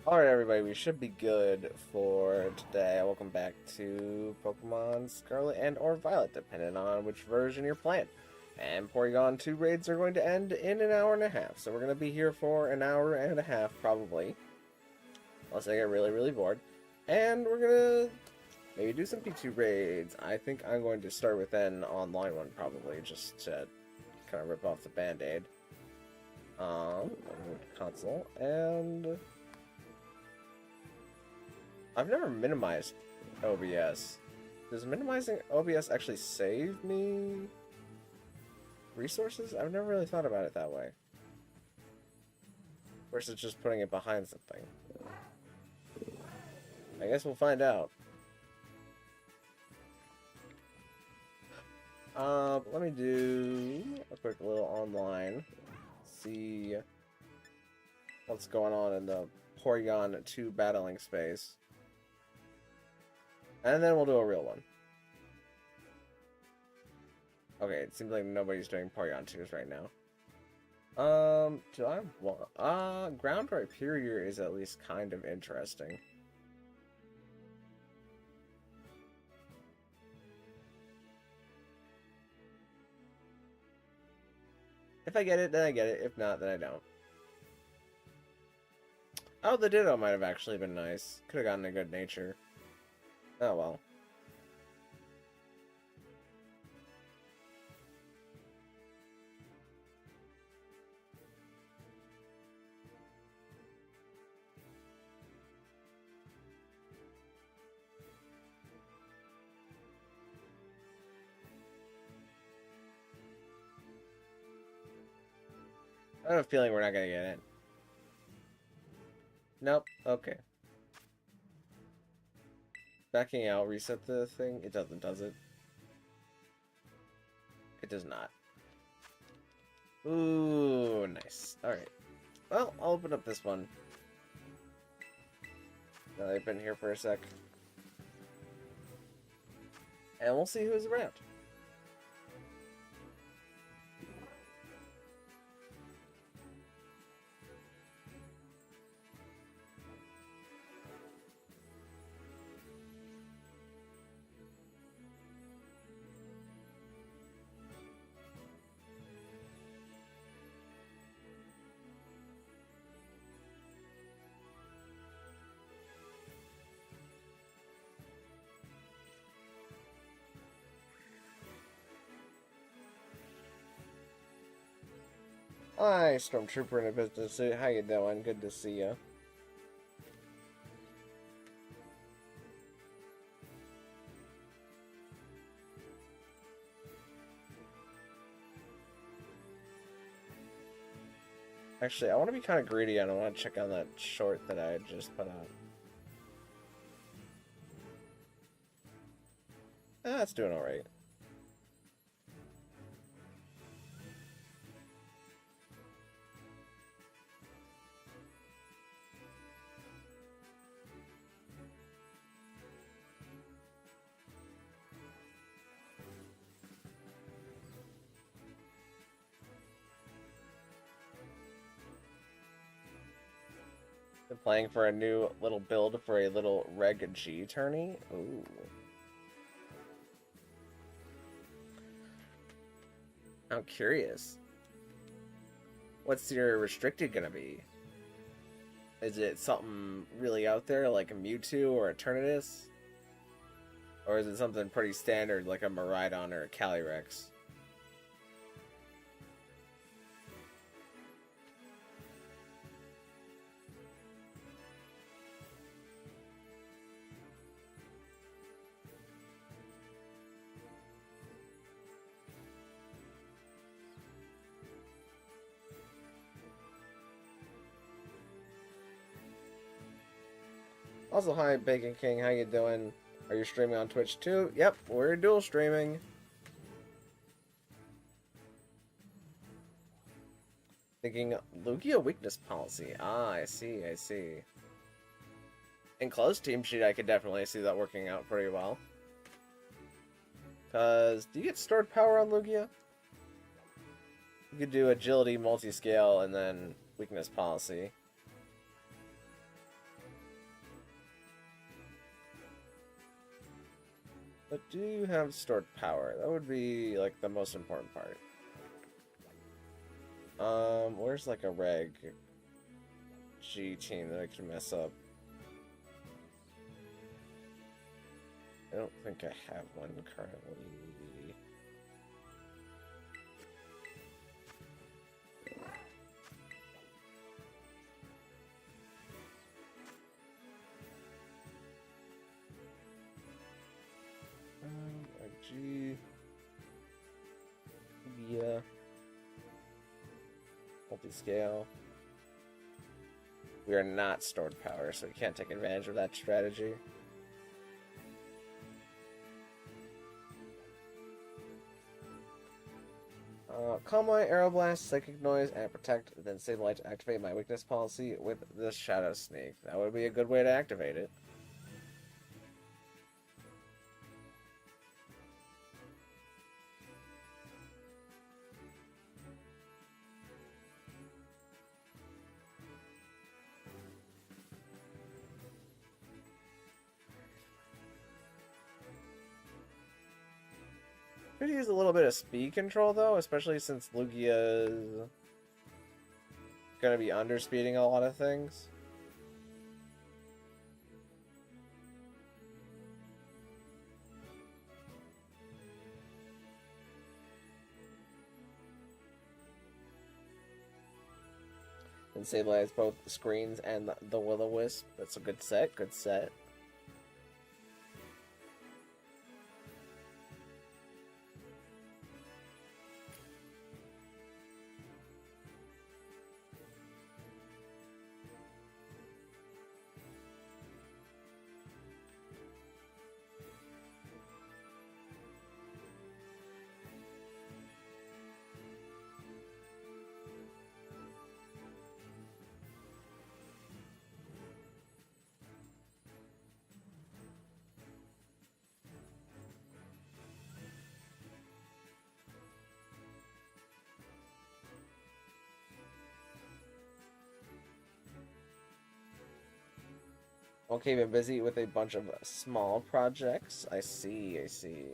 Alright, everybody, we should be good for today. Welcome back to Pokemon Scarlet and or Violet, depending on which version you're playing. And Porygon2 raids are going to end in an hour and a half, so we're going to be here for an hour and a half, probably. Unless I get really, really bored. And we're going to maybe do some P2 raids. I think I'm going to start with an online one, probably, just to kind of rip off the band-aid. Console, and I've never minimized OBS. Does minimizing OBS actually save me resources? I've never really thought about it that way. Versus just putting it behind something. I guess we'll find out. Let me do a quick little online. See what's going on in the Porygon2 battling space. And then we'll do a real one. Okay, it seems like nobody's doing Porygon2s right now. Do I want... Ground Rhyperior is at least kind of interesting. If I get it, then I get it. If not, then I don't. Oh, the Ditto might have actually been nice. Could have gotten a good nature. Oh well. I have a feeling we're not gonna get it. Nope. Okay. Backing out, reset the thing. It doesn't, does it? It does not. Ooh, nice. Alright. Well, I'll open up this one. Now they've been here for a sec. And we'll see who's around. Hi, Stormtrooper in a business suit. How you doing? Good to see you. Actually, I want to be kind of greedy and I want to check on that short that I just put out. It's doing alright. Been playing for a new little build for a little Reg G tourney. Ooh. I'm curious. What's your restricted gonna be? Is it something really out there like a Mewtwo or a Eternatus? Or is it something pretty standard like a Miraidon or a Calyrex? Also, hi, Bacon King. How you doing? Are you streaming on Twitch too? Yep, we're dual streaming. Thinking Lugia weakness policy. Ah, I see, I see. In closed team sheet, I could definitely see that working out pretty well. Because, do you get stored power on Lugia? You could do agility, multi-scale, and then weakness policy. But do you have stored power? That would be, like, the most important part. Where's, like, a reg G team that I can mess up? I don't think I have one currently. G. Yeah. Multi-scale. We are not stored power, so we can't take advantage of that strategy. Calm Light, Aeroblast, Psychic Noise, and Protect, then Sableye to activate my weakness policy with the Shadow Sneak. That would be a good way to activate it. Could use a little bit of speed control though, especially since Lugia is gonna be underspeeding a lot of things. And Sableye has both screens and the Will-O-Wisp. That's a good set, good set. Okay, been busy with a bunch of small projects. I see, I see.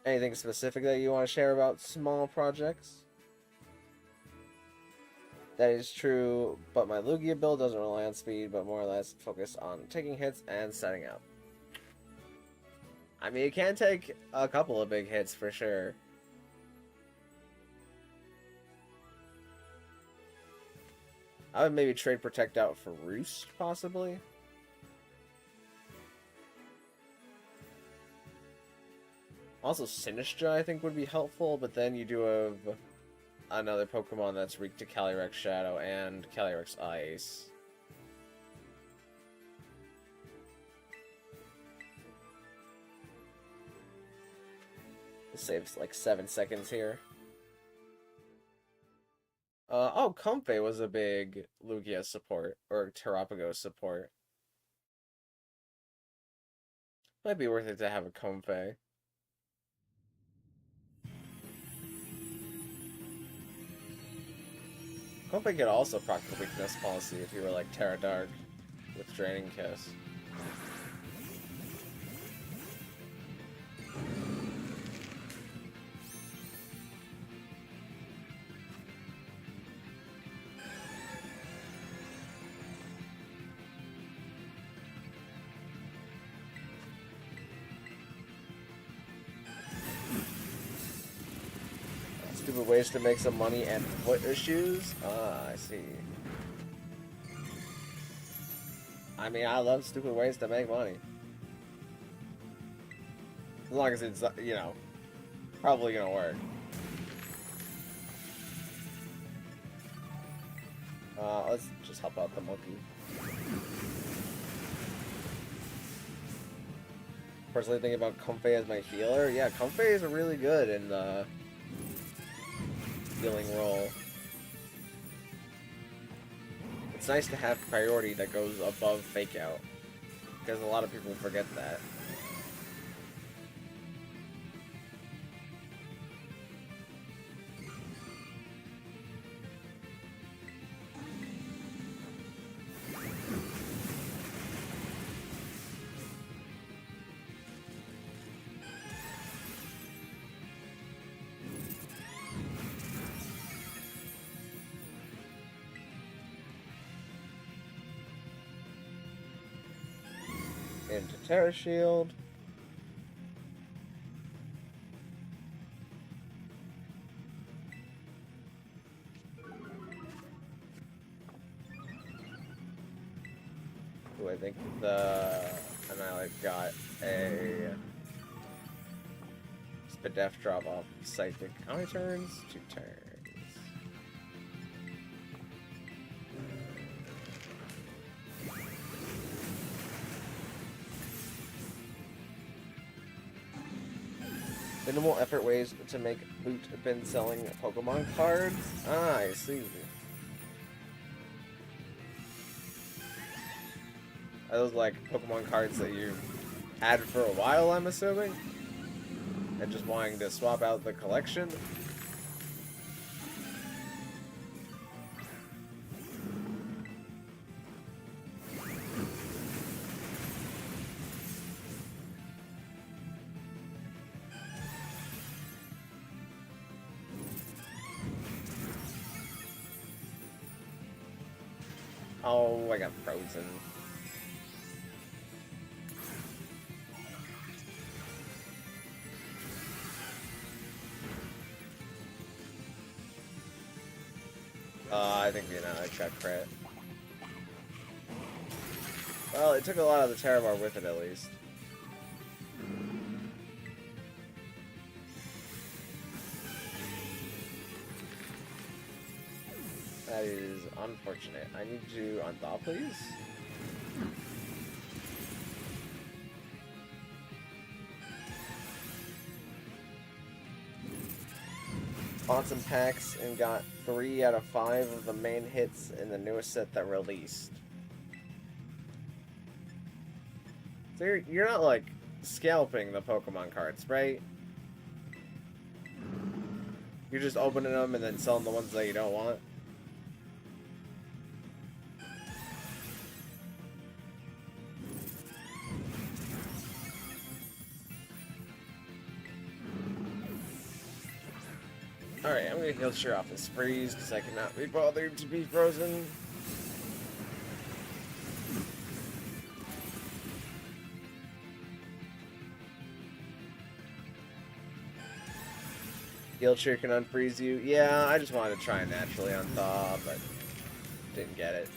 Anything specific that you want to share about small projects? That is true, but my Lugia build doesn't rely on speed, but more or less focus on taking hits and setting up. I mean, it can take a couple of big hits for sure. I would maybe trade Protect out for Roost, possibly. Also, Sinistcha, I think, would be helpful, but then you do have another Pokemon that's weak to Calyrex Shadow and Calyrex Ice. It saves like 7 seconds here. Oh, Comfey was a big Lugia support, or Terrapago support. Might be worth it to have a Comfey. Comfey could also proc the weakness policy if you were like Tera Dark with Draining Kiss. Stupid ways to make some money and foot issues? Ah, I see. I mean, I love stupid ways to make money. As long as it's, you know, probably gonna work. Let's just help out the monkey. Personally thinking about Comfey as my healer. Yeah, Comfey is really good in the healing role. It's nice to have priority that goes above Fake Out, because a lot of people forget that. into Tera Shield. Ooh, I think the Annihilate got a Spadef drop off Psychic. How many turns? 2 turns. Minimal effort ways to make loot been selling Pokemon cards. Ah, I see. Are those like Pokemon cards that you had for a while, I'm assuming? And just wanting to swap out the collection? Oh, I got frozen. I think the Annihilate got crit. Well, it took a lot of the Tera Bar with it, at least. That is unfortunate. I need to unthaw, please. Bought some packs and got 3 out of 5 of the main hits in the newest set that released. So you're not like scalping the Pokemon cards, right? You're just opening them and then selling the ones that you don't want. Alright, I'm gonna heal Sheer off this freeze because I cannot be bothered to be frozen. Heal Sheer can unfreeze you. Yeah, I just wanted to try and naturally unthaw, but didn't get it.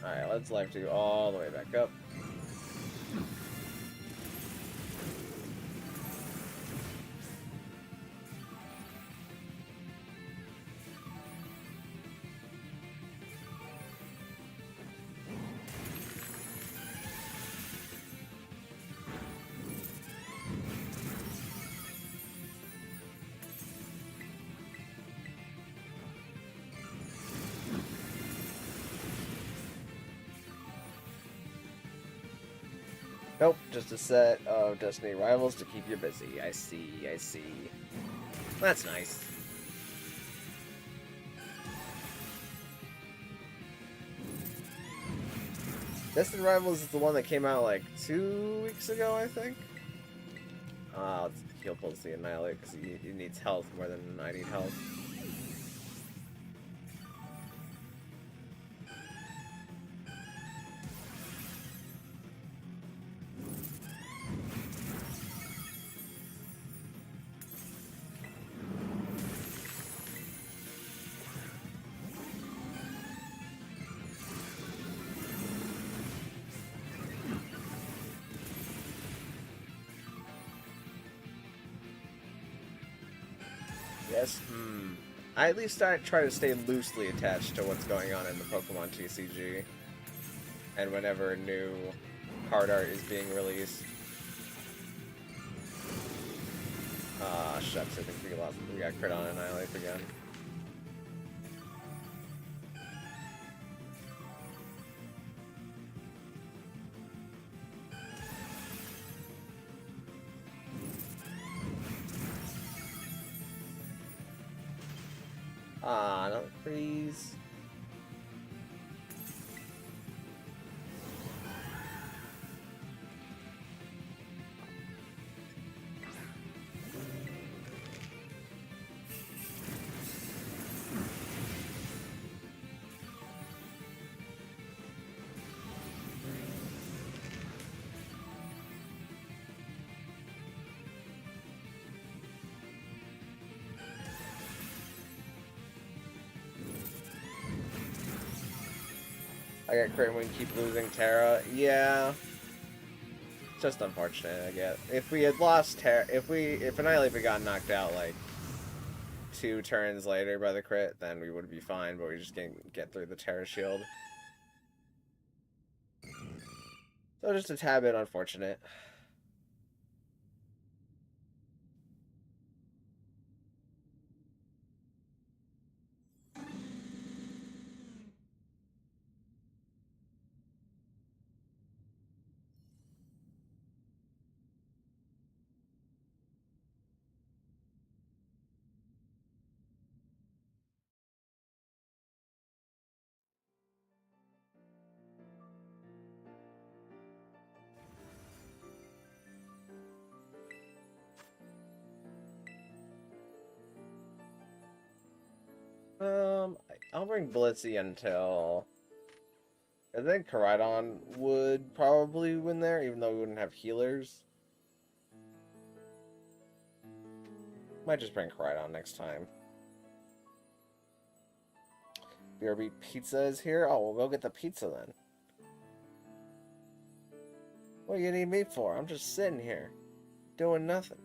Alright, let's life to all the way back up. Nope, just a set of Destiny rivals to keep you busy. I see, I see. That's nice. Destiny Rivals is the one that came out like 2 weeks ago, I think. Let's heal pulse the Annihilate because he needs health more than I need health. Yes. I at least try to stay loosely attached to what's going on in the Pokemon TCG. And whenever new card art is being released. Shucks, I think we got crit on Annihilate again. Not freeze. I got crit and we keep losing Tera. Yeah. Just unfortunate, I guess. If we had lost Tera, if Annihilate got knocked out like 2 turns later by the crit, then we would be fine, but we just can't get through the Tera shield. So just a tad bit unfortunate. I'll bring Blitzy until... I think Koraidon would probably win there, even though we wouldn't have healers. Might just bring Koraidon next time. BRB Pizza is here? Oh, we'll go get the pizza then. What do you need me for? I'm just sitting here, doing nothing.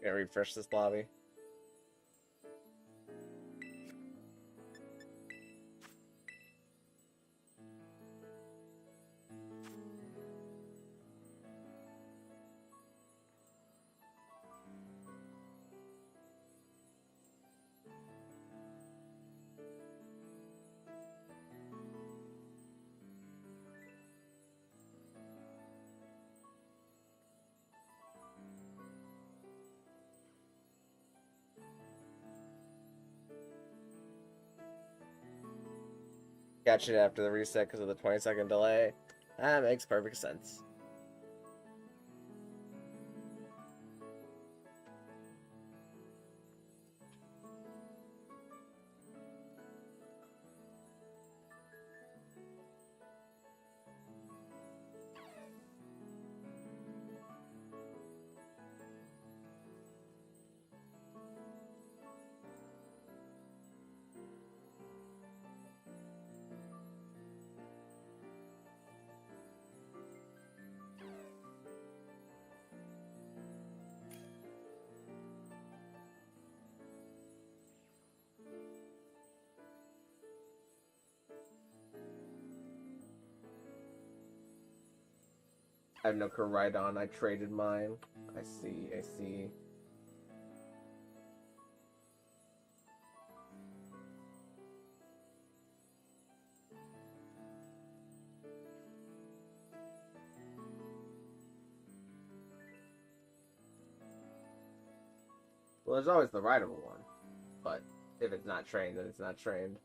Gonna refresh this lobby. Catch it after the reset because of the 20-second delay. That makes perfect sense. I have no Koraidon. I traded mine. I see, I see. Well, there's always the rideable one. But if it's not trained, then it's not trained.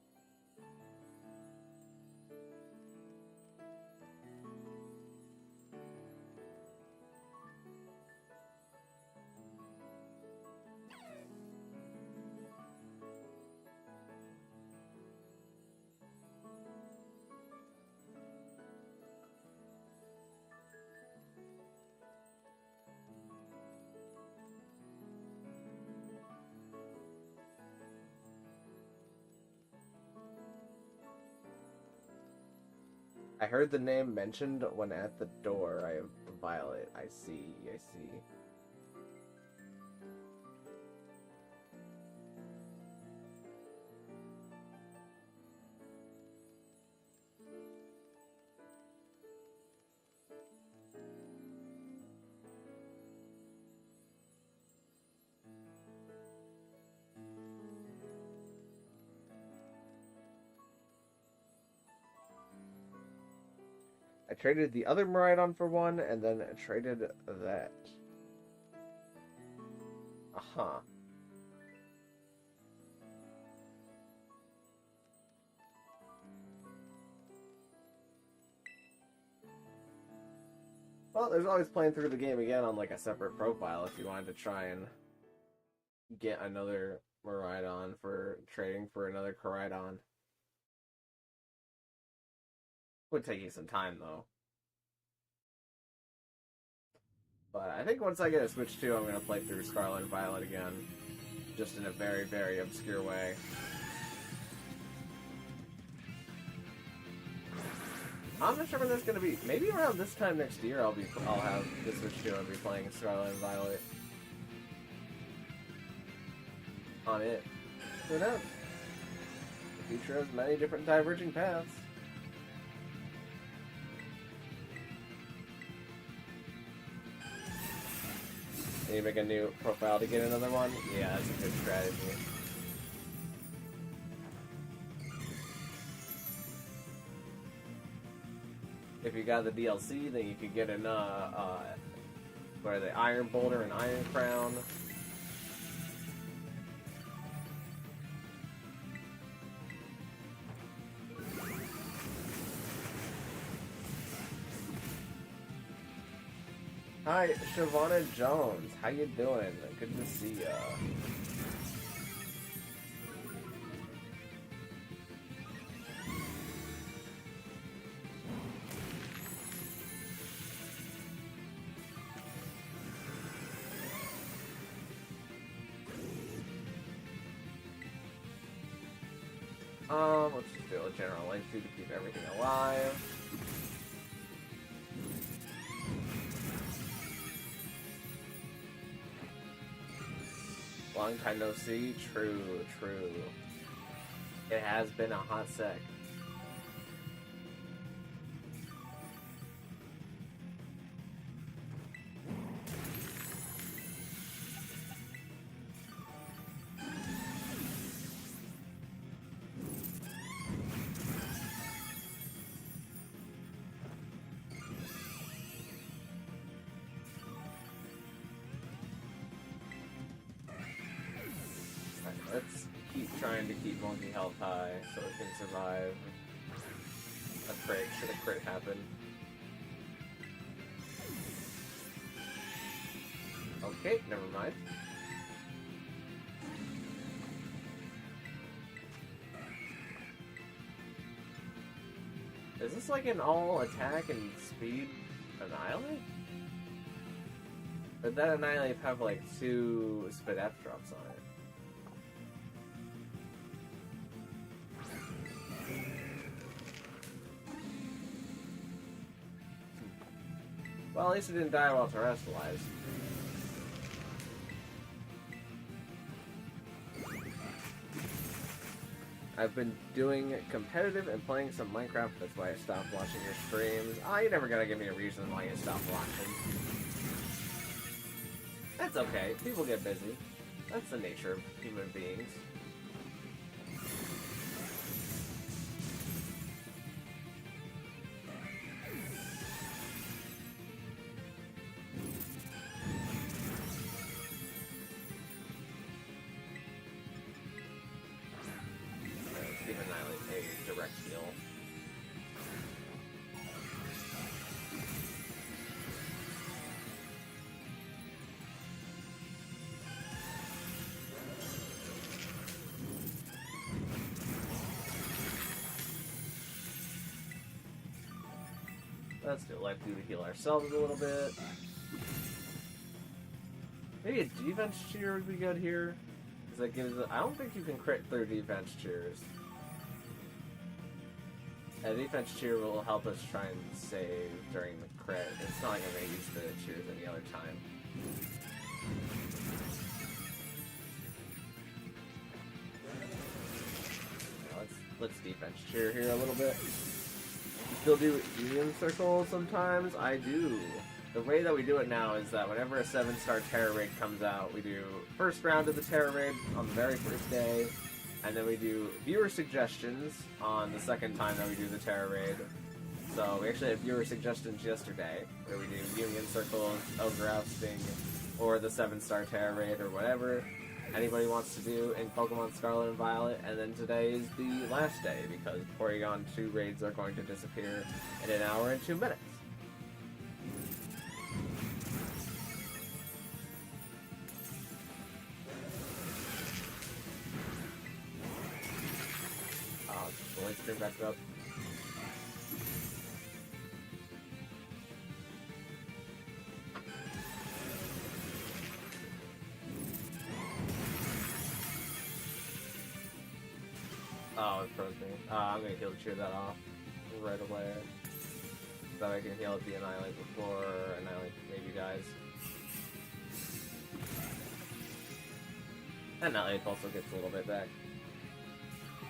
I heard the name mentioned when at the door. I have Violet. I see, I see. I traded the other Miraidon for one, and then traded that. Uh-huh. Well, there's always playing through the game again on like a separate profile if you wanted to try and get another Miraidon for trading for another Koraidon. Would take you some time though. But I think once I get a Switch 2, I'm going to play through Scarlet and Violet again. Just in a very, very obscure way. I'm not sure when that's going to be. Maybe around this time next year I'll have the Switch 2 and be playing Scarlet and Violet. On it. Who knows? The future has many different diverging paths. And you make a new profile to get another one? Yeah, that's a good strategy. If you got the DLC, then you could get an, what are they, Iron Boulder and Iron Crown. Hi, Shavonna Jones. How you doing? Good to see ya. Let's just do a general length to keep everything alive. Long time no see. True, true. It has been a hot sec. Let's keep trying to keep Monkey health high so it can survive. A crit, should a crit happen. Okay, never mind. Is this like an all attack and speed Annihilate? Or did that Annihilate have like 2 Spit F drops on it? Well, at least it didn't die while terrestrialized. I've been doing competitive and playing some Minecraft. That's why I stopped watching your streams. You're never gonna give me a reason why you stopped watching. That's okay. People get busy. That's the nature of human beings. Give Annihilate a direct heal. Let's do Life Dew to heal ourselves a little bit. Maybe a defense cheer would be good here. Because that gives I don't think you can crit through defense cheers. A defense cheer will help us try and save during the crit. It's not like I'm going to use the cheers any other time. Let's defense cheer here a little bit. Still do Union Circle sometimes? I do. The way that we do it now is that whenever a 7-star Tera raid comes out, we do first round of the Tera raid on the very first day, and then we do viewer suggestions on the second time that we do the Tera raid. So we actually had viewer suggestions yesterday, where we do Union Circles, Ogre Ousting, or the 7-star Tera raid, or whatever anybody wants to do in Pokemon Scarlet and Violet, and then today is the last day, because Porygon2 raids are going to disappear in an hour and 2 minutes. The light screen back up. Oh, it froze me. I'm gonna heal cheer that off right away. So that I can heal the Annihilate before Annihilate maybe dies. And Annihilate also gets a little bit back.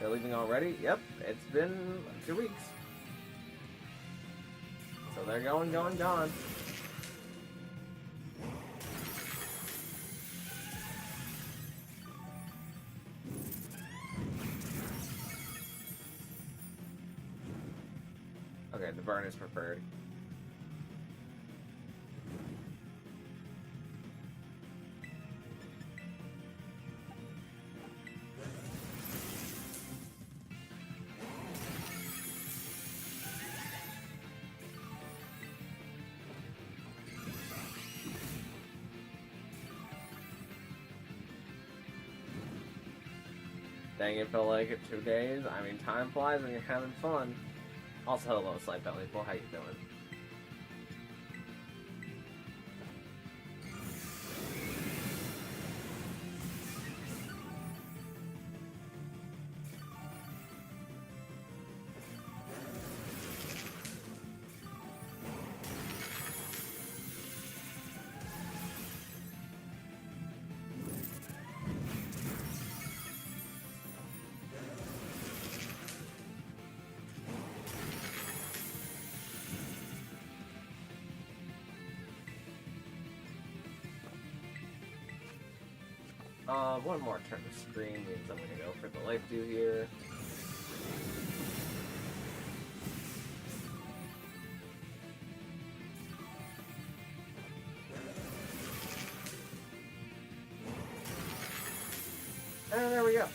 They're leaving already? Yep, it's been 2 weeks. So they're going. Okay, the burn is preferred. Dang, it felt like it 2 days. I mean, time flies when you're having fun. Also, hello, Slight Belly. Well, how you doing? One more turn of screen means I'm gonna go for the Life Dew here. And there we go.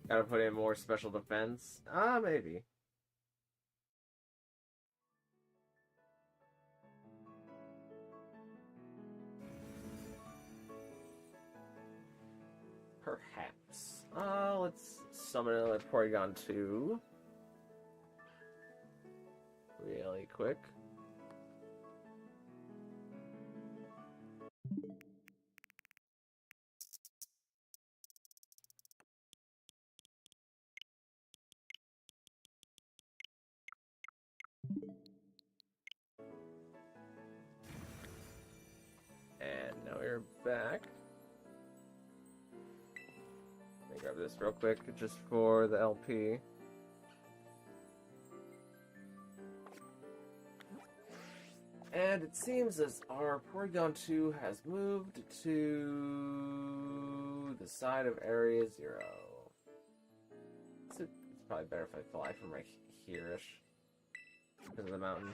Gotta put in more special defense? Maybe. Perhaps. Let's summon another Porygon2. Really quick. And now we're back. Let me grab this real quick just for the LP. And it seems as our Porygon2 has moved to the side of Area 0. It's probably better if I fly from right here-ish because of the mountain.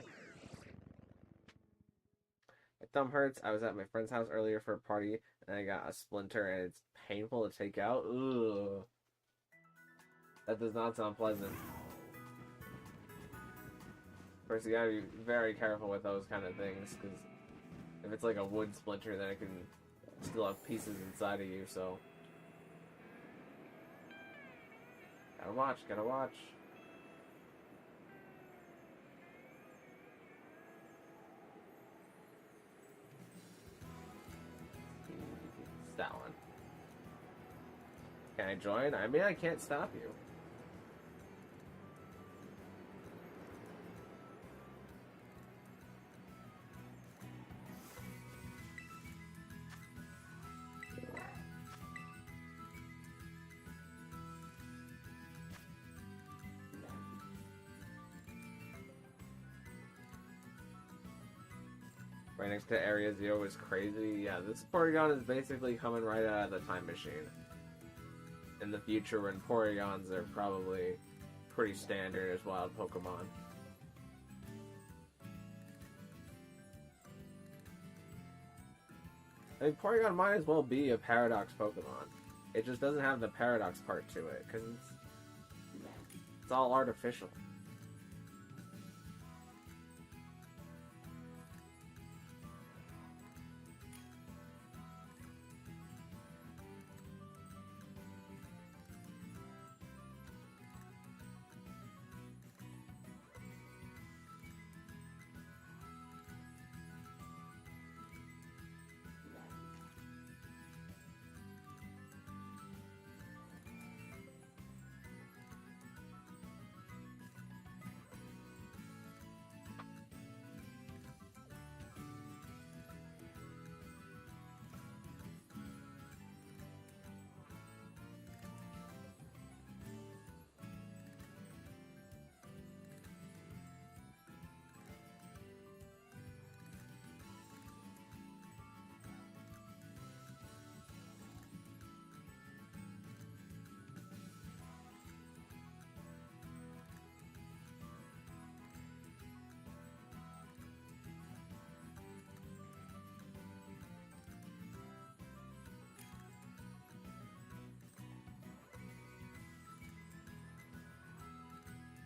My thumb hurts. I was at my friend's house earlier for a party, and I got a splinter, and it's painful to take out. Ugh. That does not sound pleasant. First, you gotta be very careful with those kind of things, because if it's like a wood splinter, then it can still have pieces inside of you, so... Gotta watch, gotta watch. It's that one. Can I join? I mean, I can't stop you. Right next to Area 0 is crazy. Yeah, this Porygon is basically coming right out of the time machine. In the future, when Porygons are probably pretty standard as wild Pokemon. I mean, Porygon might as well be a Paradox Pokemon. It just doesn't have the Paradox part to it, because it's all artificial.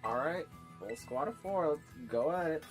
Alright, full squad of 4, let's go at it.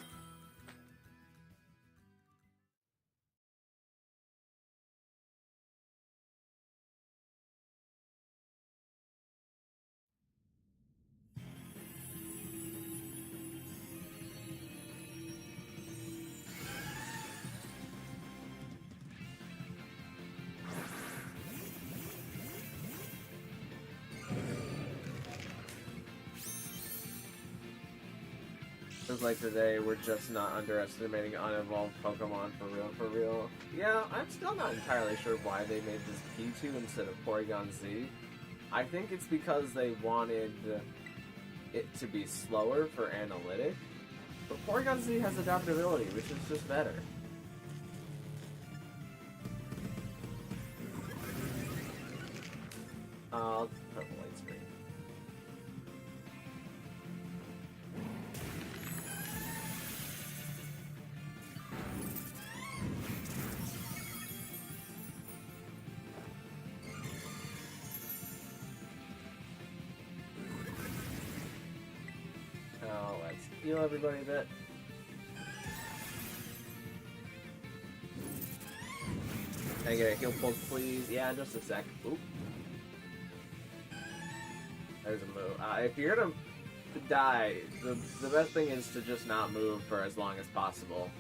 Just like today, we're just not underestimating unevolved Pokemon for real. Yeah, I'm still not entirely sure why they made this P2 instead of Porygon Z. I think it's because they wanted it to be slower for analytic, but Porygon Z has adaptability, which is just better. I'll put the light screen. Now let's heal everybody a bit. Can I get a heal pulse, please? Yeah, just a sec. Oop. There's a move. If you're gonna die, the best thing is to just not move for as long as possible.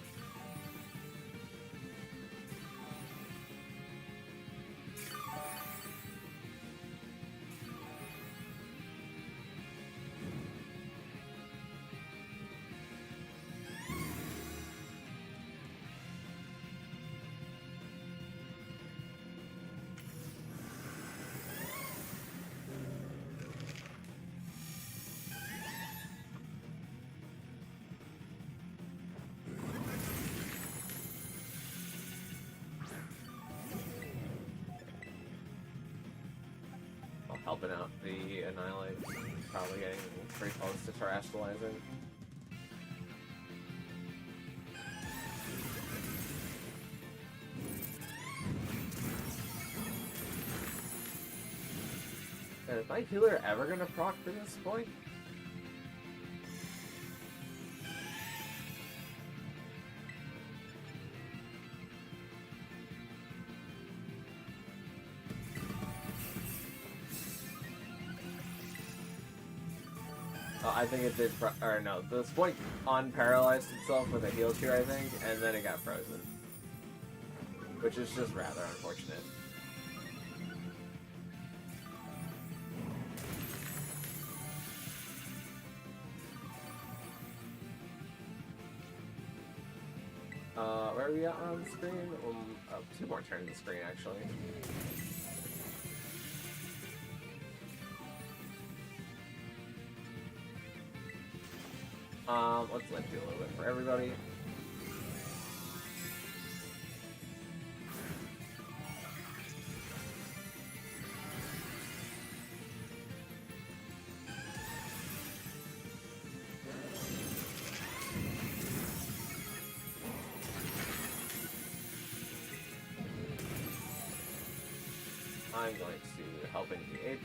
Helping out the Annihilate, probably getting pretty close to terrestrializing. And is my healer ever gonna proc for this point? I think it did, or no, the Spoink unparalyzed itself with a heal tier, I think, and then it got frozen. Which is just rather unfortunate. Where are we at on the screen? Oh, 2 more turns of the screen, actually. Let's lift you a little bit for everybody. I'm going to help engage.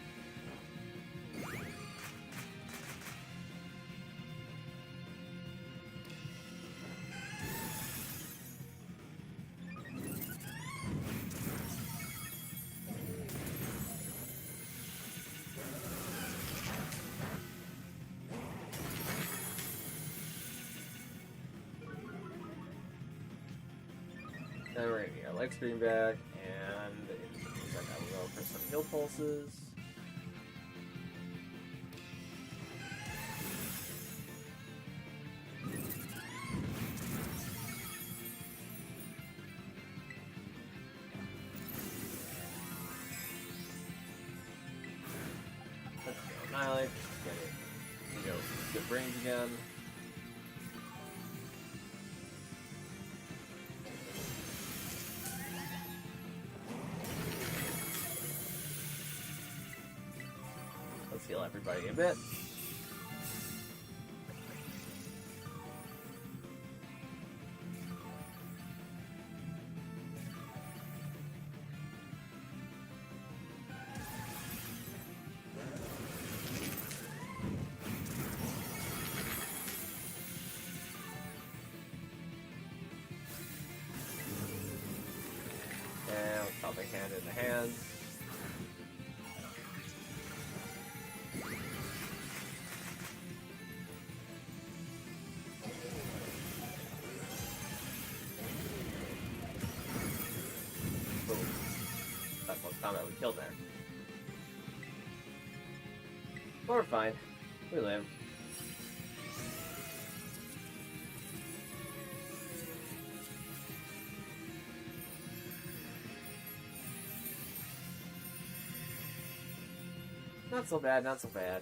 Then we're gonna get our leg screen back, and it looks like I will go for some heal pulses. Let's go Annihilate, get it. You know, good range again. Heal everybody a bit. And with helping hand in the hands. Combat we killed there. But we're fine. We live. Not so bad, not so bad.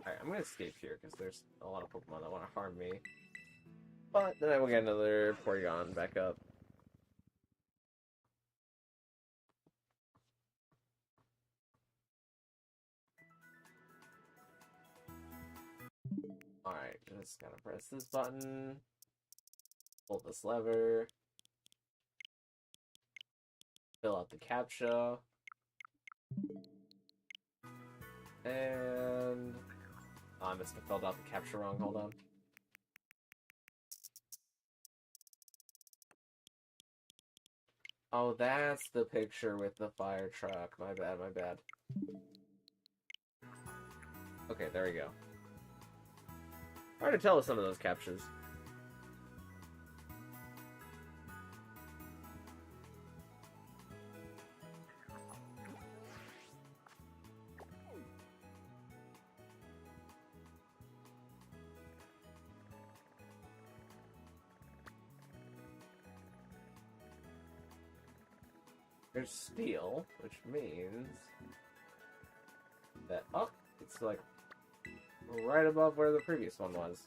Alright, I'm gonna escape here because there's a lot of Pokemon that want to harm me. But then I will get another Porygon back up. Alright, just gotta press this button. Pull this lever. Fill out the CAPTCHA. And... oh, I must have filled out the CAPTCHA wrong. Hold on. Oh, that's the picture with the fire truck. My bad, my bad. Okay, there we go. Hard to tell with some of those CAPTCHAs. There's steel, which means that, oh, it's like right above where the previous one was.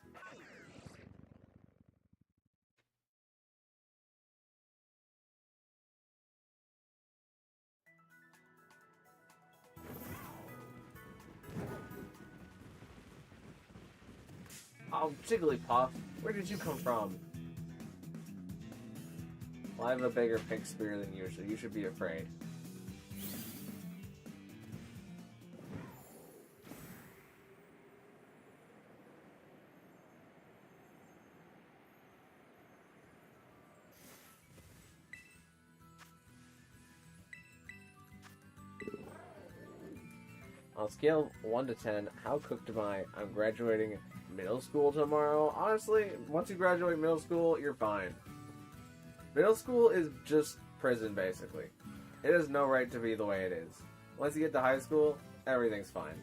Oh, Jigglypuff, where did you come from? Well, I have a bigger pink spear than you, so you should be afraid. On a scale of 1 to 10, how cooked am I? I'm graduating middle school tomorrow. Honestly, once you graduate middle school, you're fine. Middle school is just prison, basically. It has no right to be the way it is. Once you get to high school, everything's fine.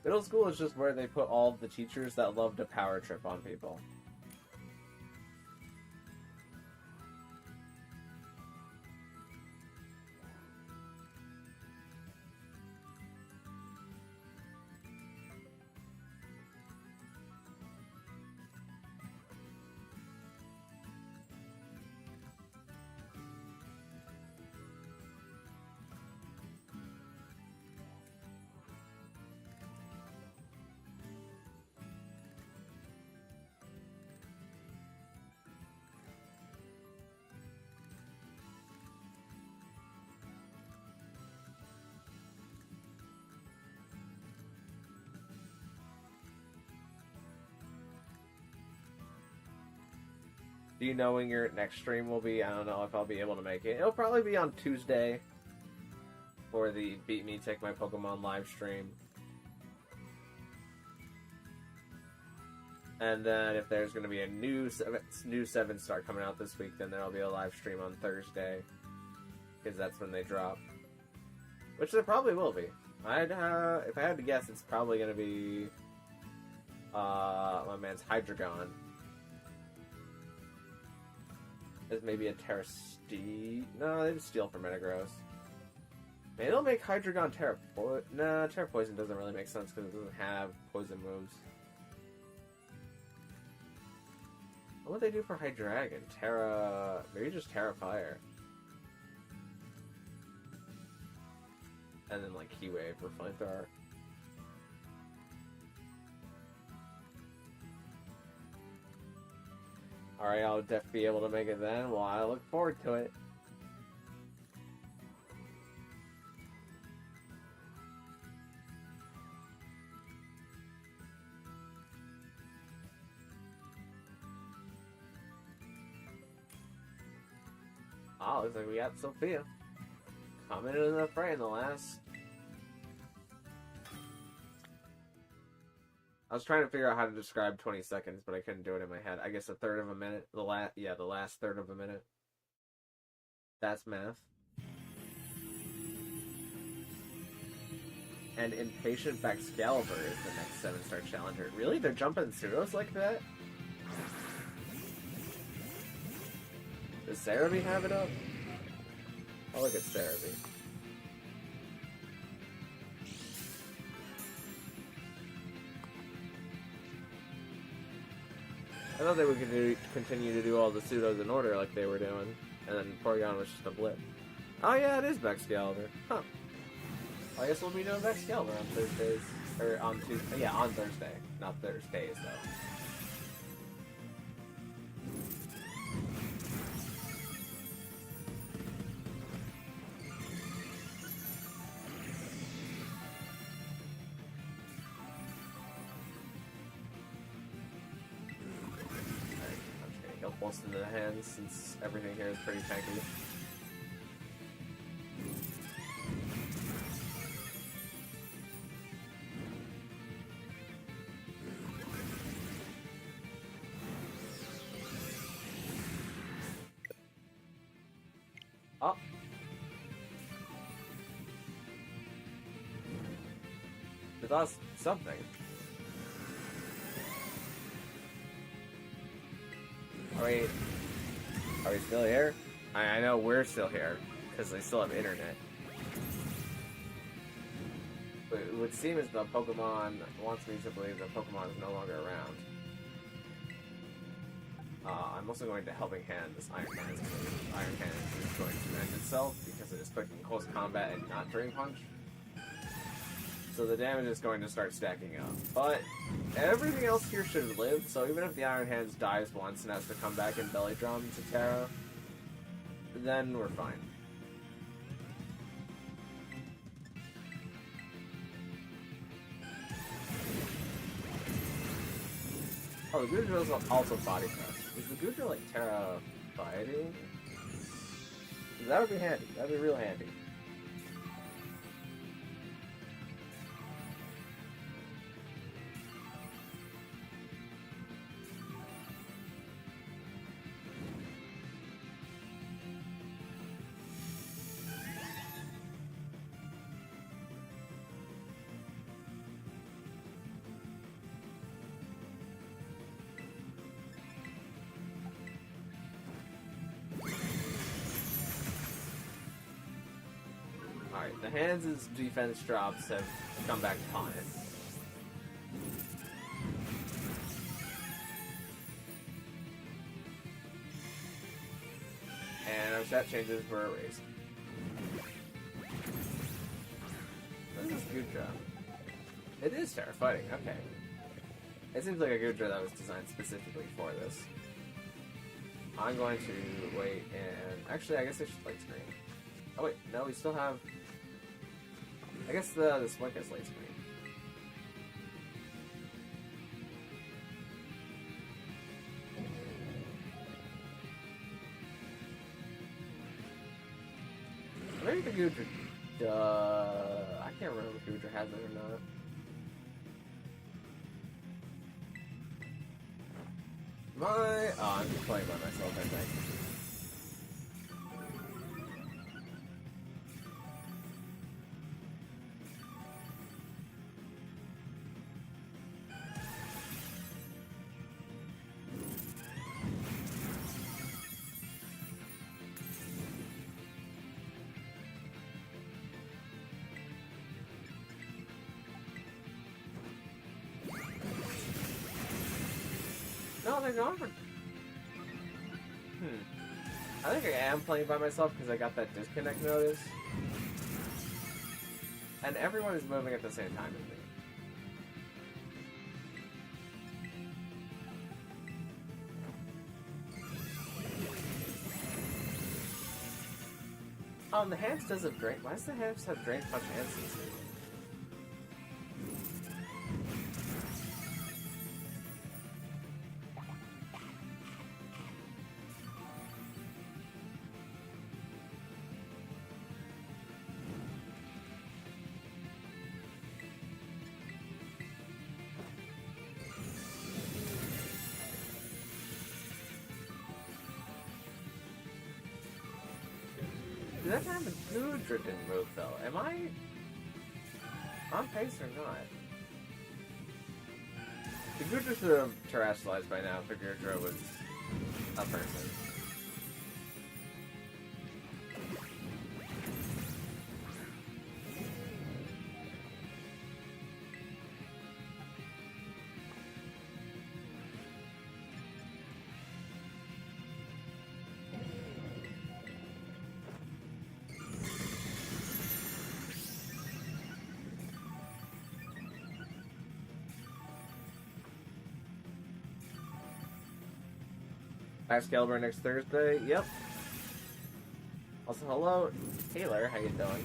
Middle school is just where they put all of the teachers that love to power trip on people. Do you know when your next stream will be? I don't know if I'll be able to make it. It'll probably be on Tuesday for the Beat Me Take My Pokemon live stream. And then if there's going to be a new 7-star coming out this week, then there'll be a live stream on Thursday. Because that's when they drop. Which there probably will be. If I had to guess, it's probably going to be my man's Hydreigon. There's maybe a Tera Steel. No, they just steal from Metagross. Maybe they'll make Hydreigon Tera Poison. Nah, Tera Poison doesn't really make sense because it doesn't have poison moves. What would they do for Hydreigon? Terra... maybe just Terra Fire. And then like Key Wave for Flamethrower. Alright, I'll definitely be able to make it then. Well, I look forward to it. Oh, looks like we got Sophia coming into the fray in the last... I was trying to figure out how to describe 20 seconds, but I couldn't do it in my head. I guess a third of a minute. The last third of a minute. That's math. And Impatient Excalibur is the next 7-star challenger. Really? They're jumping pseudos like that? Does Cerebi have it up? I'll look at Cerebi. I thought they would continue to do all the pseudos in order like they were doing, and then Porygon was just a blip. Oh yeah, it is Excalibur. Huh. Well, I guess we'll be doing Excalibur on Thursdays, or on Tuesday. Yeah, on Thursday, not Thursdays though. Almost into the hands since everything here is pretty tanky. Oh. We lost something. Are we still here? I know we're still here, because they still have internet. But it would seem as though Pokemon wants me to believe that Pokemon is no longer around. I'm also going to Helping Hand this Iron Hand, because Iron Hand is going to end itself because it is quick in close combat and not Drain Punch. So the damage is going to start stacking up. But everything else here should live, so even if the Iron Hands dies once and has to come back and belly drum to Tera, then we're fine. Oh, the Goodra is also Body Thrust. Is the Goodra like Tera fighting? That would be handy. That would be real handy. Alright, the Hands' defense drops have come back to haunt it. And our stat changes were erased. What is this Goodra? It is Tera fighting, okay. It seems like a Goodra that was designed specifically for this. I'm going to wait and... Actually, I guess I should light screen. Oh wait, no, we still have... I guess the Spike has light screen. Maybe the Goodra... I can't remember if Goodra has it or not. Oh, I'm just playing by myself, I think. No, they're gone for... I think I am playing by myself because I got that disconnect notice. And everyone is moving at the same time as me. The Hands does have Drain... Why does the Hands have Drain Punch and CC? That time the Goodra didn't move though. Am I? On pace or not? The Guja should have terrestrialized by now if Gurdra was a person. Excalibur next Thursday. Yep. Also, hello, Taylor. How you doing?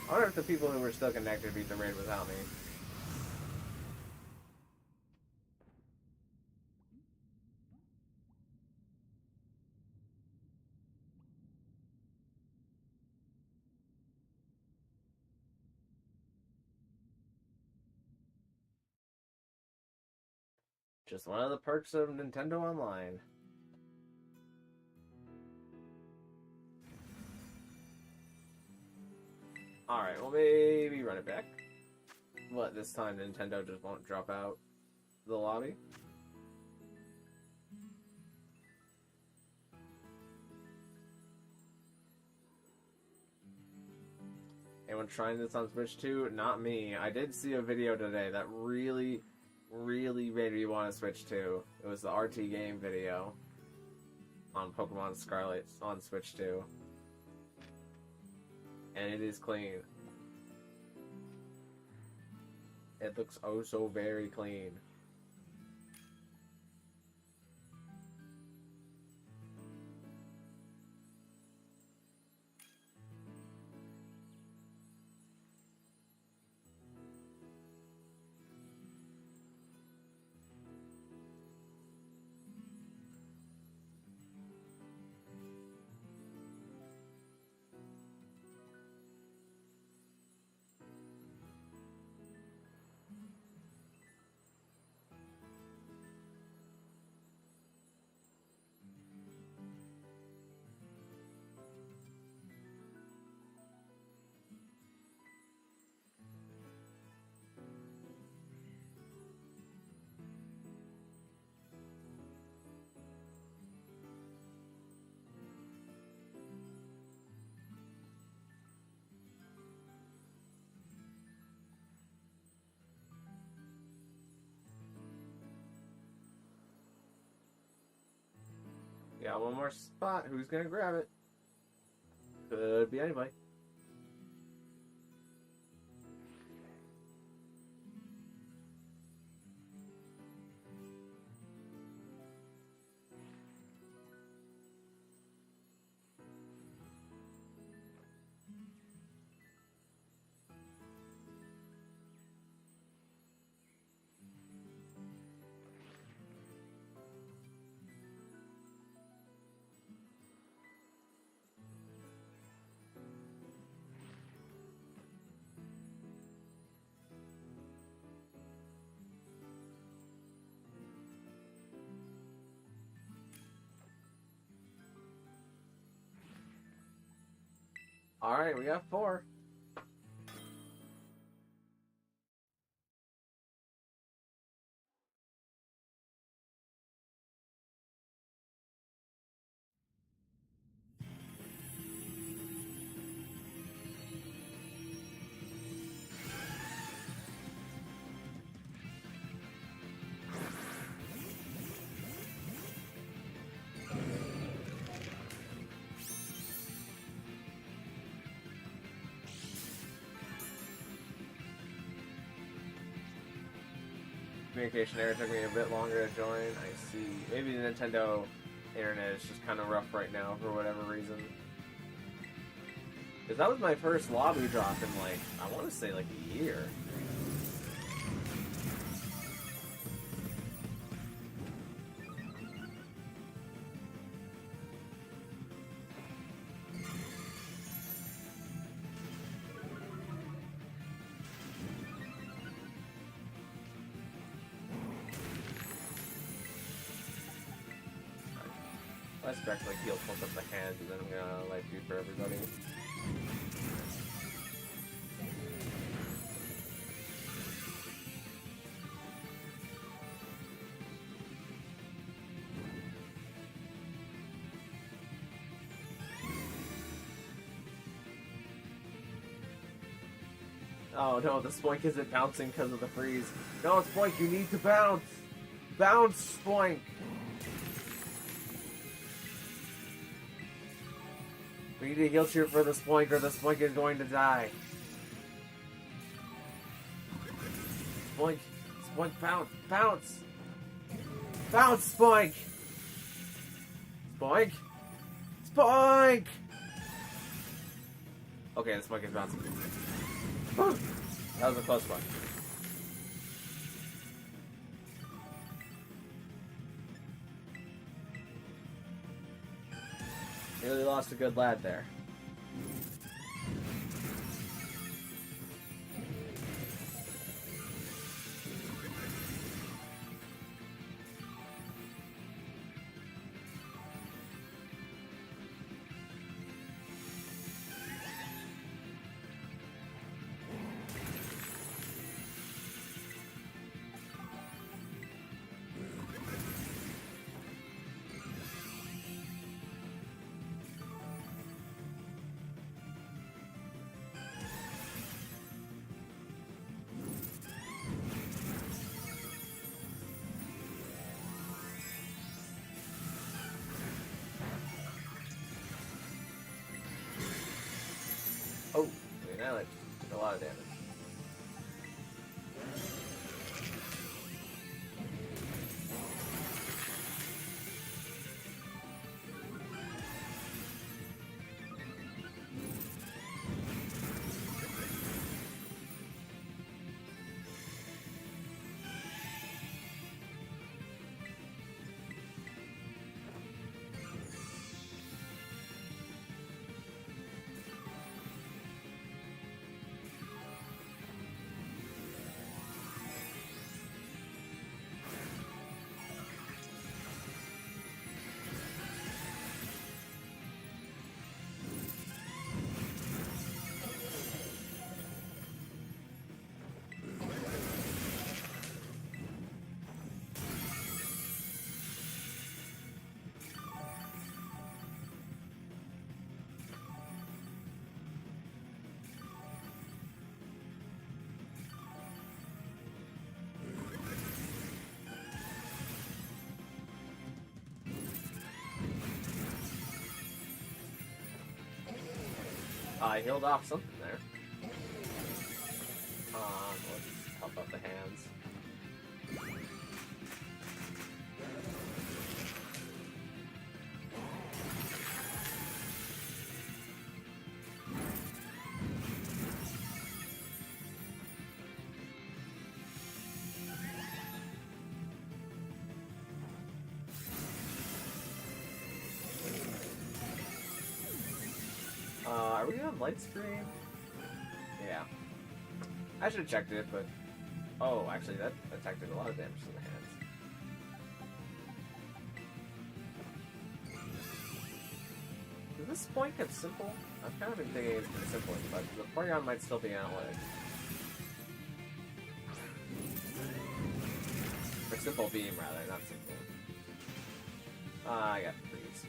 I wonder if the people who were still connected beat the raid without me. Just one of the perks of Nintendo Online. Alright, well maybe run it back. What, this time Nintendo just won't drop out the lobby? Anyone trying this on Switch 2? Not me. I did see a video today that really made me want to Switch 2. It was the RT game video on Pokémon Scarlet on Switch 2. And it is clean. It looks oh so very clean. Got one more spot. Who's gonna grab it? Could be anybody. Alright, we got 4. Communication error took me a bit longer to join. I see. Maybe the Nintendo internet is just kind of rough right now for whatever reason. Because that was my first lobby drop in, like, I want to say, like, a year. I expect like he'll fuck up the hands and then I'm gonna life you for everybody. Oh no, the Spoink isn't bouncing because of the freeze. No, Spoink, you need to bounce! Bounce, Spoink! We need to heal cheer for the Spoink or the Spoink is going to die. Spoink! Spoink, bounce! Bounce! Bounce, Spoink! Spoink! Spoink! Okay, the Spoink is bouncing. That was a close one. Nearly lost a good lad there. Oh, now it took a lot of damage. I healed off something there. Let's help out the hands. Are we on light screen? Yeah. I should have checked it, but... Oh, actually, that attack did a lot of damage to the hands. Does this Spoink have simple? I've kind of been thinking it's pretty simple, but the Porygon might still be outlet. Or Simple Beam, rather, not Simple. I got freeze.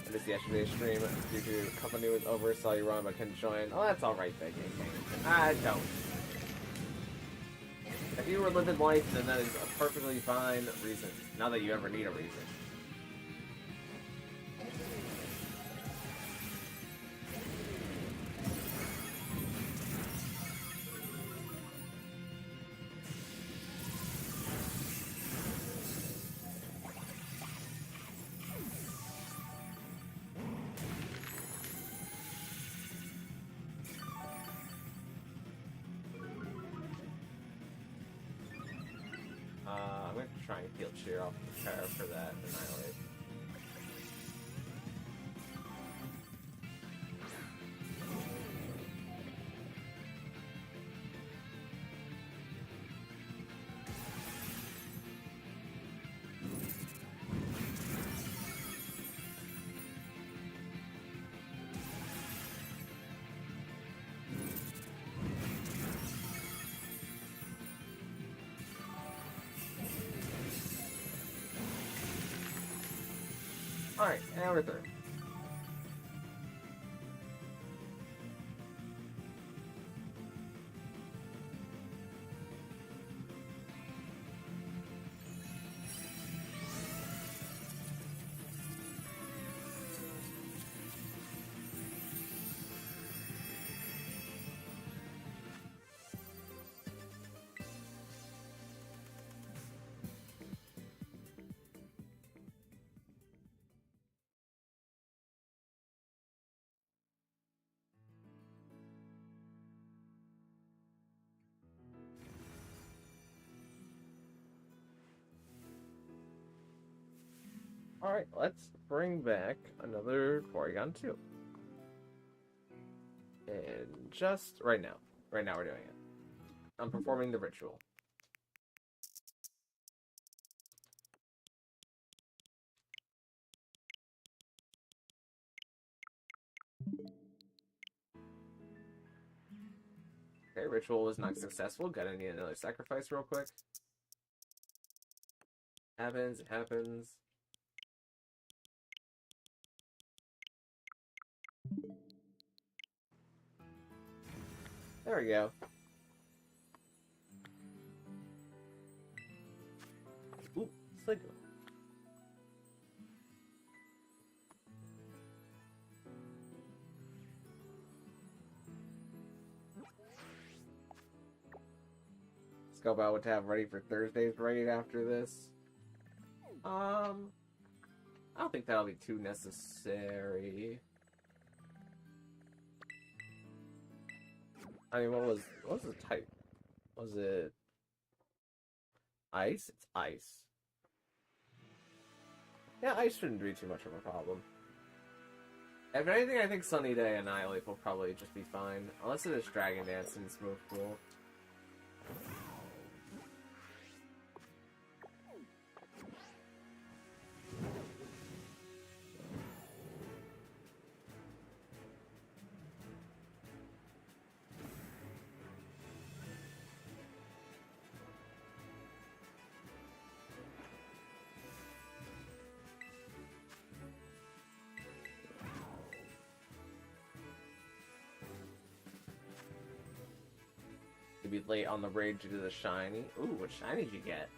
I missed yesterday's stream due to company was over, saw you run, but couldn't join. Oh, that's alright, then, game. I don't. If you were living life, then that is a perfectly fine reason. Not that you ever need a reason. I'm going to try and field cheer off the Tera for that Annihilate. Alright, now we're through. Alright, let's bring back another Porygon2. And just right now. Right now we're doing it. I'm performing the ritual. Okay, ritual was not successful. Gotta need another sacrifice real quick. Happens, it happens. There we go. Ooh, Sligo. Scope out what to have ready for Thursday's raid after this. I don't think that'll be too necessary. I mean, what was the type? Was it ice? It's ice. Yeah, ice shouldn't be too much of a problem. If anything, I think Sunny Day and Annihilate will probably just be fine. Unless it is Dragon Dance and Smooth Pool. Be late on the raid due to the shiny. Ooh, what shiny did you get?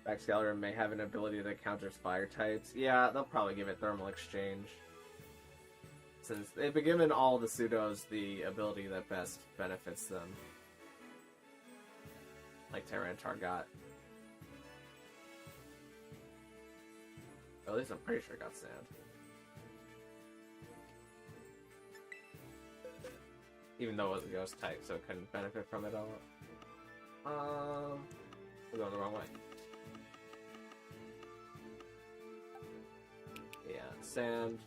Backscaler may have an ability that counters fire types. Yeah, they'll probably give it Thermal Exchange. Since they've been given all the pseudos the ability that best benefits them. Like Tera and Targot. Or at least I'm pretty sure it got sand. Even though it was a ghost type, so it couldn't benefit from it all. We're going the wrong way. Yeah, sand,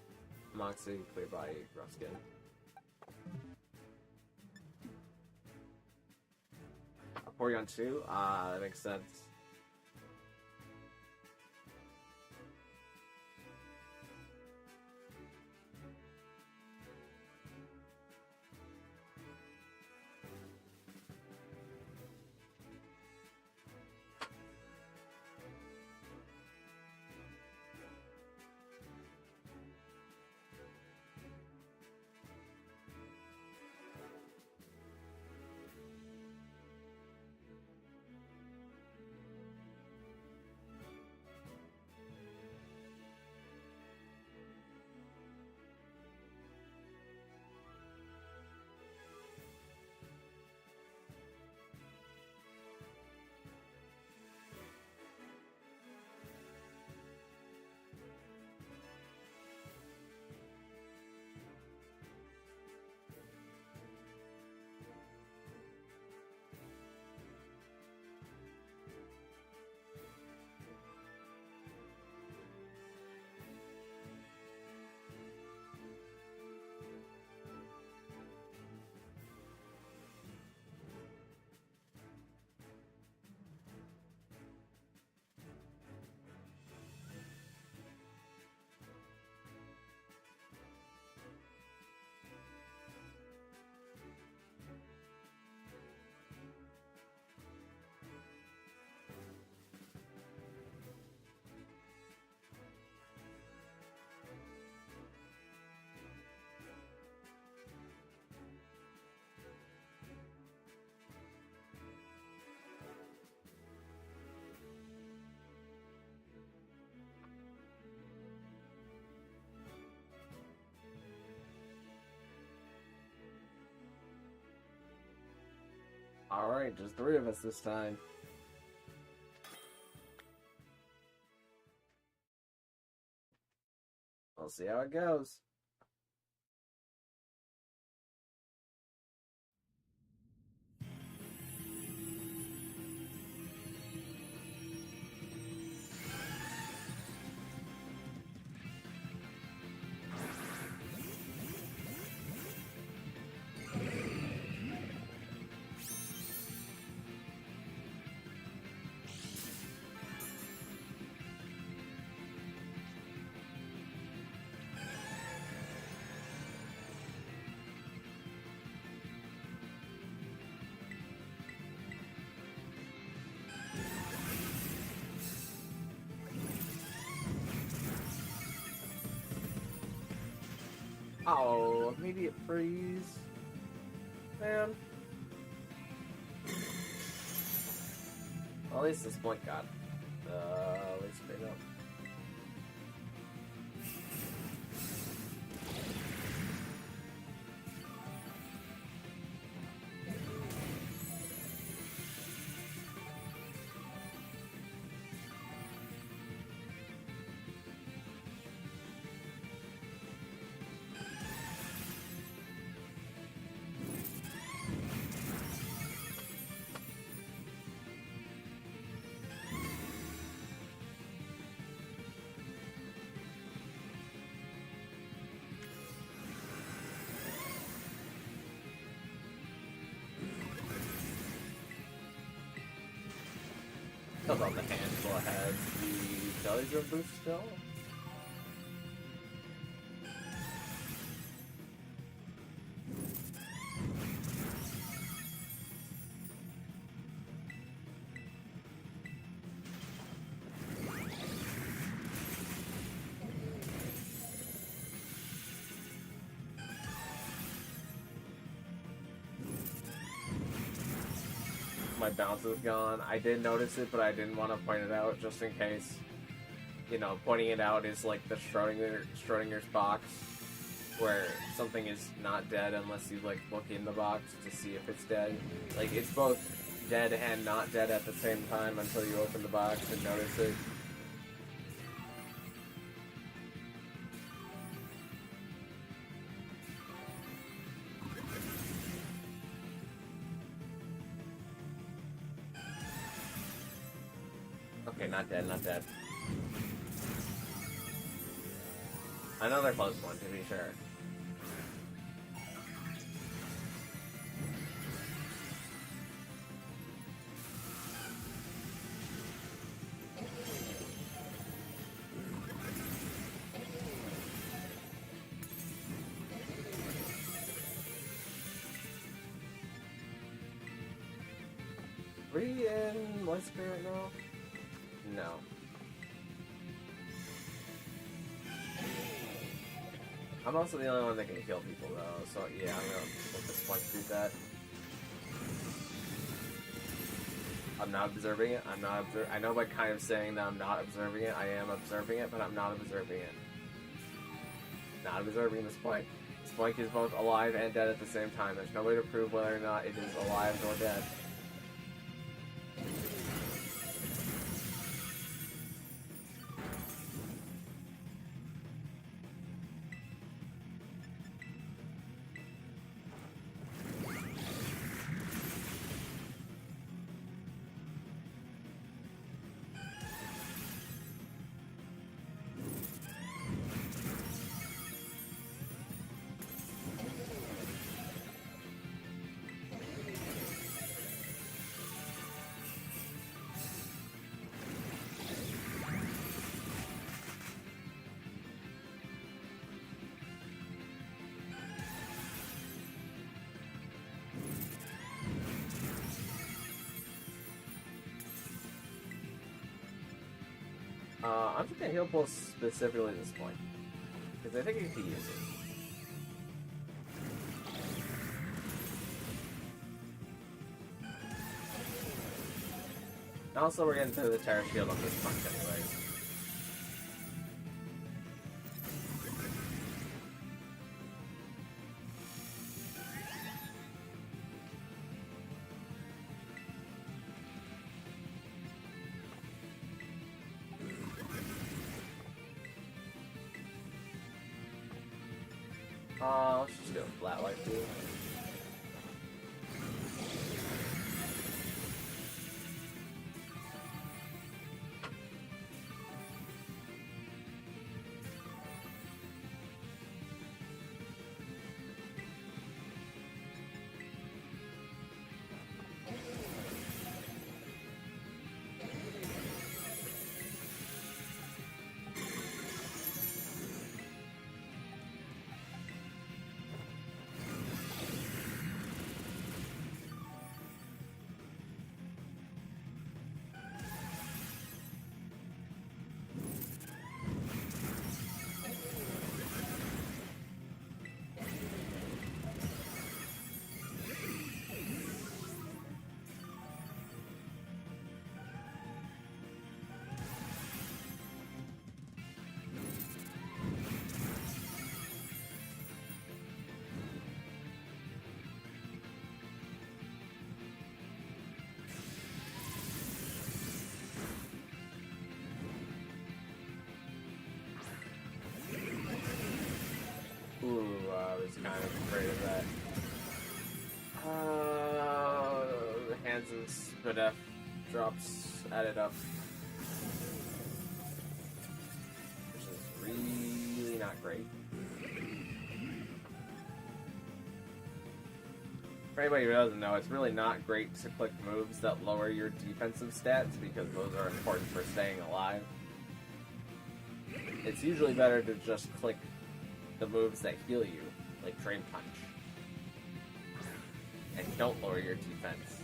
Moxie, clear body, rough skin. Porygon2, that makes sense. Alright, just 3 of us this time. We'll see how it goes. Oh, immediate freeze. Man. Well, at least this blink got at least paid up. Still on the handful has the Jelly Drum boost still. My bounce is gone. I did notice it, but I didn't want to point it out just in case. You know, pointing it out is like the Schrodinger's box, where something is not dead unless you like look in the box to see if it's dead. Like it's both dead and not dead at the same time until you open the box and notice it. Okay, not dead, not dead. Another close one, to be sure. Are we in Light Spirit now? No. I'm also the only one that can kill people, though, so yeah, I'm gonna let this point do that. I'm not observing it. I know by kind of saying that I'm not observing it, I am observing it, but I'm not observing it. Not observing this Spike. Spike is both alive and dead at the same time. There's no way to prove whether or not it is alive or dead. I'm just gonna heal pulse specifically at this point, because I think you can use it. Also, we're getting to the Tera shield on this punch anyways. Let's just go flat life, dude. Ooh, I was kind of afraid of that. Hands and Spadef drops added up. Which is really not great. For anybody who doesn't know, it's really not great to click moves that lower your defensive stats because those are important for staying alive. It's usually better to just click the moves that heal you, like Drain Punch, and don't lower your defense.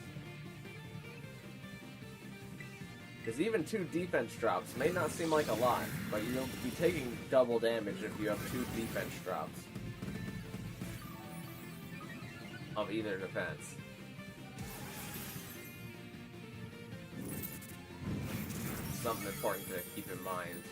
Because even 2 defense drops may not seem like a lot, but you'll be taking double damage if you have 2 defense drops of either defense. Something important to keep in mind.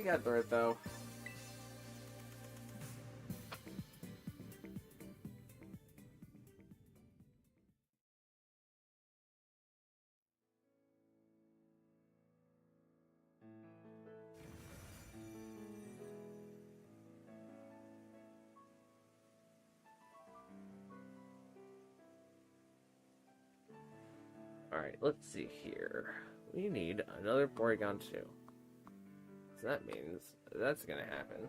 He got through it though. Alright, let's see here. We need another Porygon2. So that means that's gonna happen.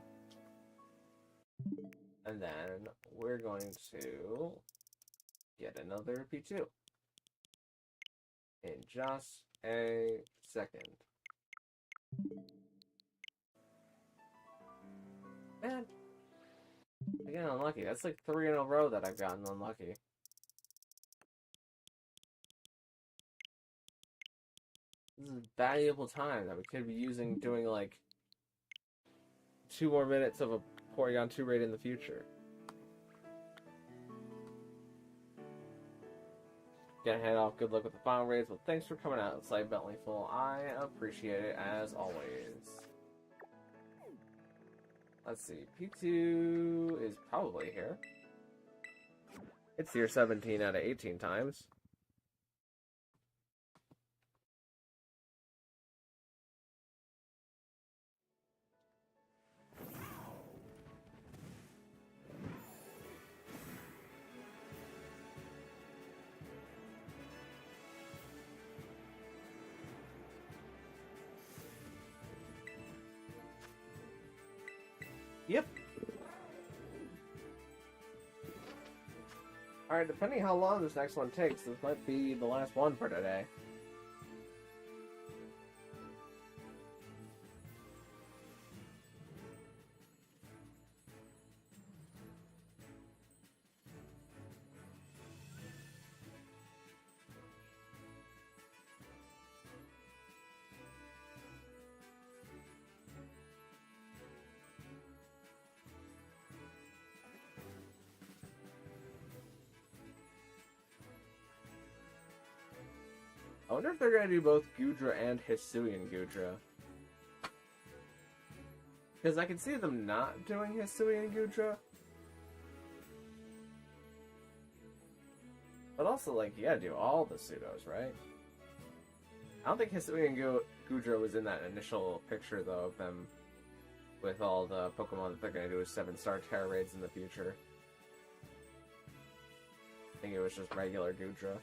And then we're going to get another P2 in just a second. Man, I get unlucky. That's like 3 in a row that I've gotten unlucky. This is valuable time that we could be using doing like 2 more minutes of a Porygon2 raid in the future. Gonna head off. Good luck with the final raids. Well, thanks for coming out. Slight Bentley full. I appreciate it as always. Let's see. P2 is probably here. It's here 17 out of 18 times. Yep. Alright, depending how long this next one takes, this might be the last one for today. I wonder if they're going to do both Goodra and Hisuian Goodra. Because I can see them not doing Hisuian Goodra. But also, like, you gotta do all the pseudos, right? I don't think Hisuian Goodra was in that initial picture, though, of them with all the Pokemon that they're going to do as 7-star Tera raids in the future. I think it was just regular Goodra.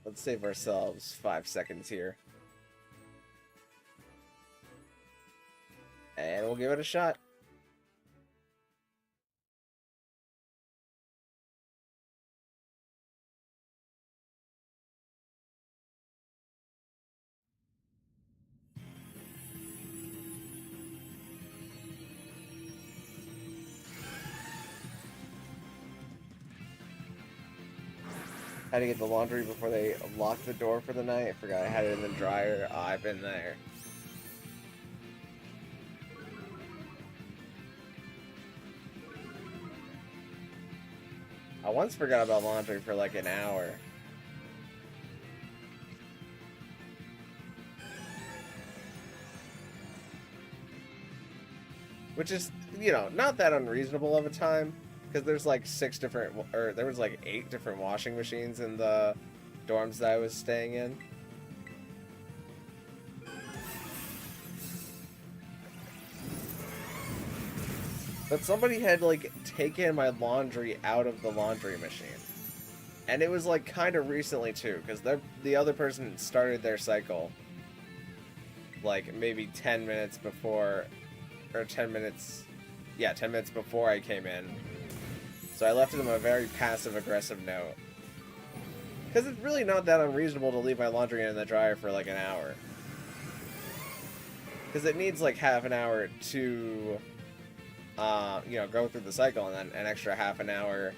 Let's save ourselves 5 seconds here. And we'll give it a shot. Had to get the laundry before they locked the door for the night. I forgot I had it in the dryer. Oh, I've been there. I once forgot about laundry for like an hour. Which is, you know, not that unreasonable of a time. Because there's like there was like 8 different washing machines in the dorms that I was staying in. But somebody had like taken my laundry out of the laundry machine. And it was like kind of recently too, because the other person started their cycle like maybe 10 minutes before, or 10 minutes, yeah, 10 minutes before I came in. So I left them a very passive-aggressive note. Because it's really not that unreasonable to leave my laundry in the dryer for like an hour. Because it needs like half an hour to, you know, go through the cycle, and then an extra half an hour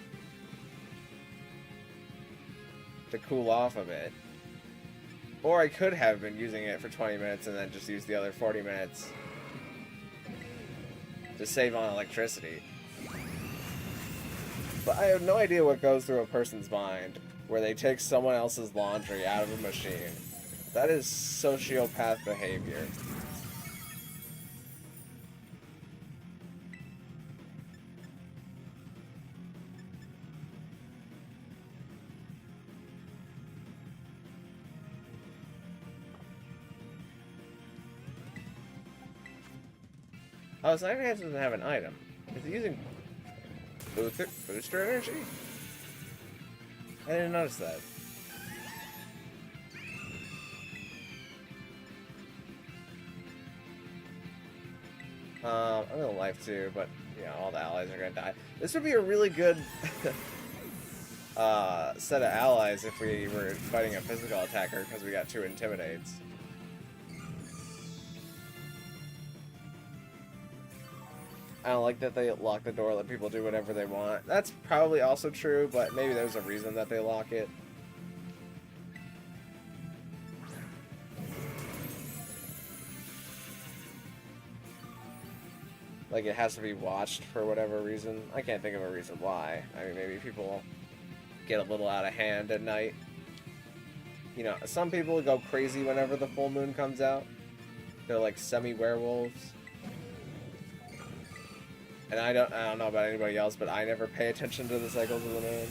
to cool off a bit. Or I could have been using it for 20 minutes and then just use the other 40 minutes to save on electricity. But I have no idea what goes through a person's mind where they take someone else's laundry out of a machine. That is sociopath behavior. Oh, so Iron Hands doesn't have an item. Is it using booster energy? I didn't notice that. I'm gonna life too, but yeah, all the allies are gonna die. This would be a really good set of allies if we were fighting a physical attacker, because we got 2 intimidates. I don't like that they lock the door, let people do whatever they want. That's probably also true, but maybe there's a reason that they lock it. Like, it has to be watched for whatever reason. I can't think of a reason why. I mean, maybe people get a little out of hand at night. You know, some people go crazy whenever the full moon comes out. They're like semi-werewolves. And I don't know about anybody else, but I never pay attention to the cycles of the moon.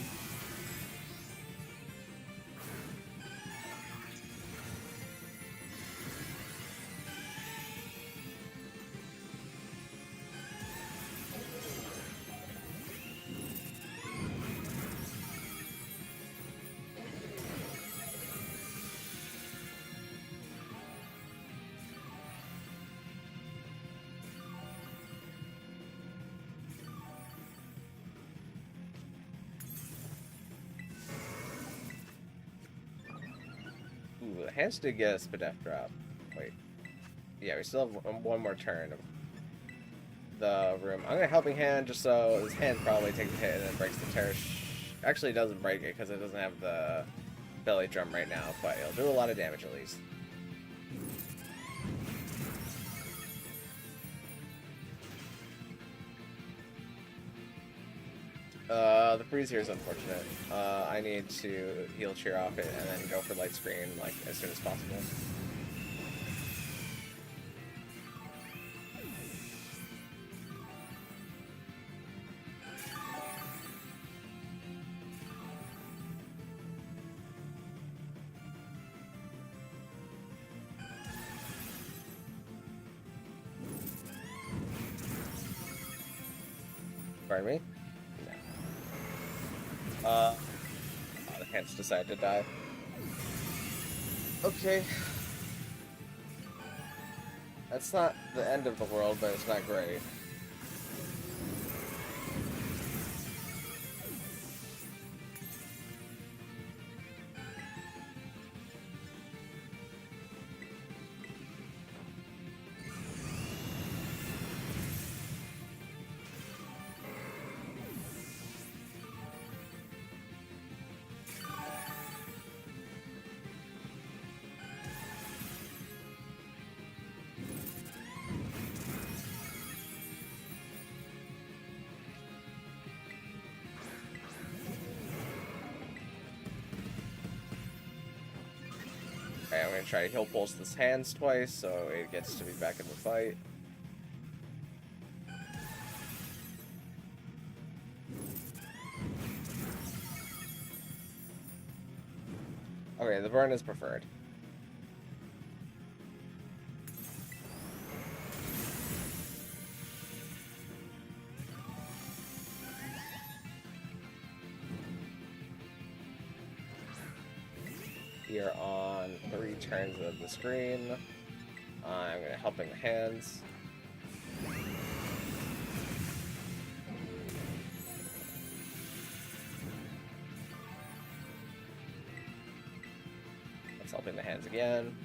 Ooh, the hands did get a Spadef drop. Wait. Yeah, we still have one more turn of the room. I'm gonna Helping Hand just so his hand probably takes a hit and then breaks the Tera. Actually, it doesn't break it because it doesn't have the belly drum right now, but it'll do a lot of damage at least. The freeze here is unfortunate. I need to heal Cheer off it and then go for Light Screen like as soon as possible. Pardon me? Oh, the hands decided to die. Okay. That's not the end of the world, but it's not great. going to try to heal pulse this hands twice, so it gets to be back in the fight. Okay, the burn is preferred. Here on 3 turns of the screen, I'm going to helping the hands. Let's helping the hands again.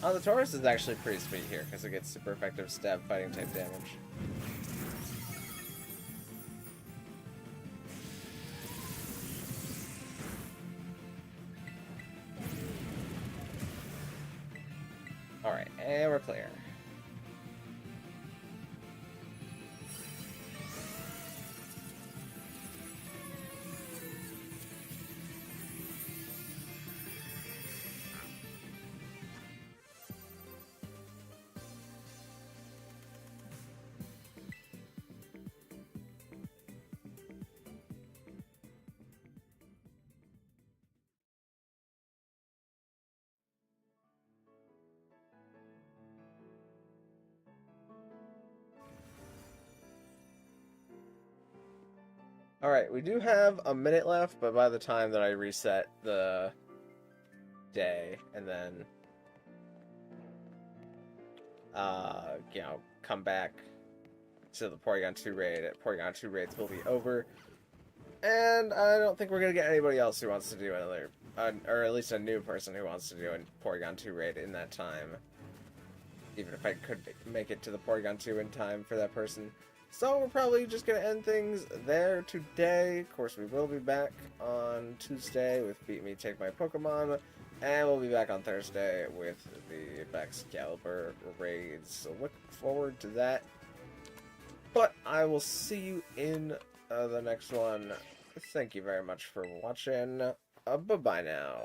The Taurus is actually pretty sweet here because it gets super effective stab fighting type damage. Alright, and we're clear. Alright, we do have a minute left, but by the time that I reset the day and then, you know, come back to the Porygon2 raid, Porygon2 raids will be over. And I don't think we're going to get anybody else who wants to do another, or at least a new person who wants to do a Porygon2 raid in that time. Even if I could make it to the Porygon2 in time for that person. So we're probably just going to end things there today. Of course, we will be back on Tuesday with Beat Me, Take My Pokemon. And we'll be back on Thursday with the Excalibur raids. So look forward to that. But I will see you in the next one. Thank you very much for watching. Bye-bye now.